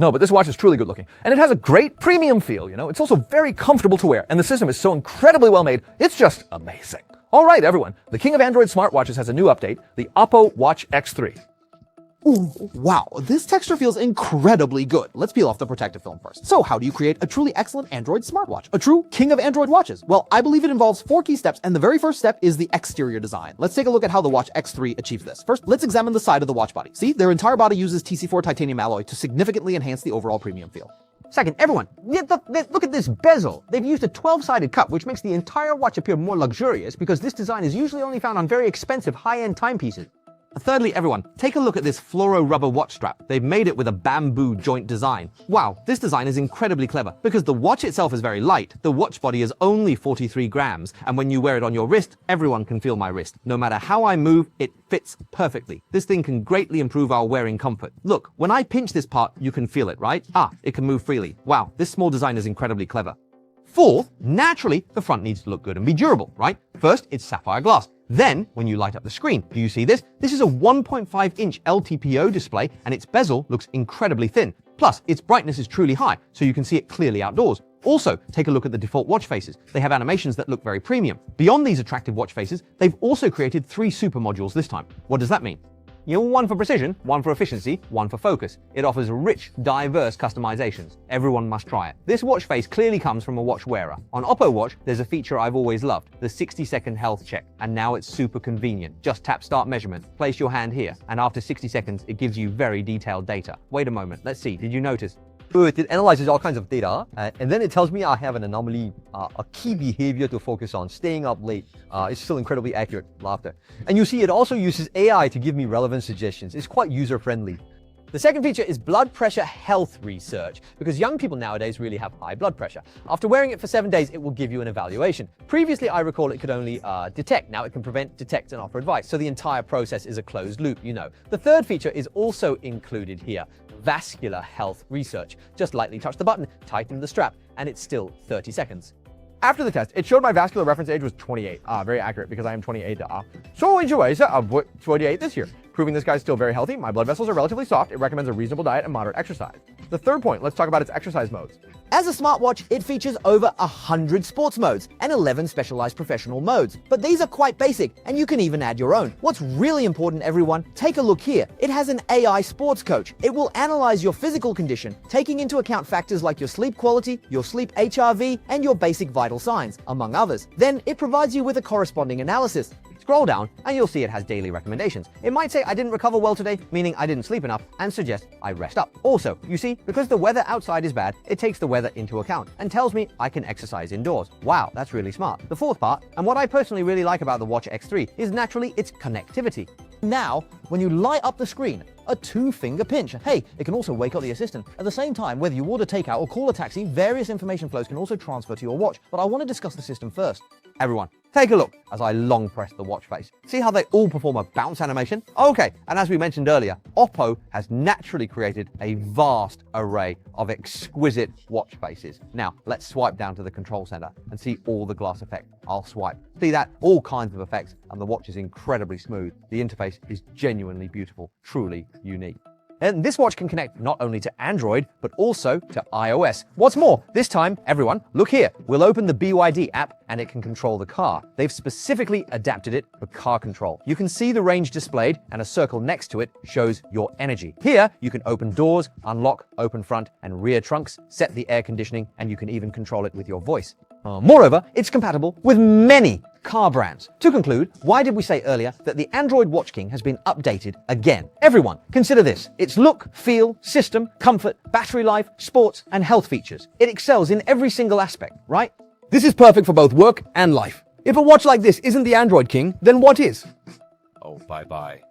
No, but this watch is truly good looking, and it has a great premium feel, It's also very comfortable to wear, and the system is so incredibly well made, it's just amazing. All right, everyone, the king of Android smartwatches has a new update, the OPPO Watch X3. Ooh, wow, this texture feels incredibly good. Let's peel off the protective film first. So how do you create a truly excellent Android smartwatch? A true king of Android watches? Well, I believe it involves 4 key steps, and the very first step is the exterior design. Let's take a look at how the Watch X3 achieves this. First, let's examine the side of the watch body. See, their entire body uses TC4 titanium alloy to significantly enhance the overall premium feel. Second, everyone, look at this bezel. They've used a 12-sided cup, which makes the entire watch appear more luxurious because this design is usually only found on very expensive high-end timepieces. Thirdly, everyone, take a look at this fluoro rubber watch strap. They've made it with a bamboo joint design. Wow, this design is incredibly clever because the watch itself is very light. The watch body is only 43 grams, and when you wear it on your wrist, everyone can feel my wrist. No matter how I move, it fits perfectly. This thing can greatly improve our wearing comfort. Look, when I pinch this part, you can feel it, right? It can move freely. Wow, this small design is incredibly clever. Fourth, naturally, the front needs to look good and be durable, right? First, it's sapphire glass. Then, when you light up the screen, do you see this? This is a 1.5-inch LTPO display, and its bezel looks incredibly thin. Plus, its brightness is truly high, so you can see it clearly outdoors. Also, take a look at the default watch faces. They have animations that look very premium. Beyond these attractive watch faces, they've also created 3 super modules this time. What does that mean? One for precision, one for efficiency, one for focus. It offers rich, diverse customizations. Everyone must try it. This watch face clearly comes from a watch wearer. On OPPO Watch, there's a feature I've always loved, the 60-second health check, and now it's super convenient. Just tap start measurement, place your hand here, and after 60 seconds, it gives you very detailed data. Wait a moment, let's see, did you notice? It analyzes all kinds of data, and then it tells me I have an anomaly, a key behavior to focus on, staying up late. It's still incredibly accurate, laughter. And you see, it also uses AI to give me relevant suggestions. It's quite user-friendly. The second feature is blood pressure health research, because young people nowadays really have high blood pressure. After wearing it for 7 days, it will give you an evaluation. Previously, I recall it could only detect. Now it can prevent, detect, and offer advice. So the entire process is a closed loop, The third feature is also included here, vascular health research. Just lightly touch the button, tighten the strap, and it's still 30 seconds. After the test, it showed my vascular reference age was 28. Very accurate because I am 28. So enjoy 28 this year. Proving this guy's still very healthy, my blood vessels are relatively soft, it recommends a reasonable diet and moderate exercise. The third point, let's talk about its exercise modes. As a smartwatch, it features over 100 sports modes and 11 specialized professional modes. But these are quite basic, and you can even add your own. What's really important, everyone, take a look here. It has an AI sports coach. It will analyze your physical condition, taking into account factors like your sleep quality, your sleep HRV, and your basic vital signs, among others. Then it provides you with a corresponding analysis. Scroll down and you'll see it has daily recommendations. It might say I didn't recover well today, meaning I didn't sleep enough, and suggest I rest up. Also, you see, because the weather outside is bad, it takes the weather into account and tells me I can exercise indoors. Wow, that's really smart. The fourth part, and what I personally really like about the Watch X3, is naturally its connectivity. Now, when you light up the screen, a 2-finger pinch. Hey, it can also wake up the assistant. At the same time, whether you order takeout or call a taxi, various information flows can also transfer to your watch. But I want to discuss the system first. Everyone, take a look as I long press the watch face. See how they all perform a bounce animation? Okay, and as we mentioned earlier, OPPO has naturally created a vast array of exquisite watch faces. Now, let's swipe down to the control center and see all the glass effect. I'll swipe. See that? All kinds of effects, and the watch is incredibly smooth. The interface is genuinely beautiful, truly unique. And this watch can connect not only to Android, but also to iOS. What's more, this time, everyone, look here. We'll open the BYD app and it can control the car. They've specifically adapted it for car control. You can see the range displayed and a circle next to it shows your energy. Here, you can open doors, unlock, open front and rear trunks, set the air conditioning, and you can even control it with your voice. Moreover, it's compatible with many car brands. To conclude, why did we say earlier that the Android Watch King has been updated again? Everyone, consider this. Its look, feel, system, comfort, battery life, sports, and health features. It excels in every single aspect, right? This is perfect for both work and life. If a watch like this isn't the Android King, then what is? Oh, bye-bye.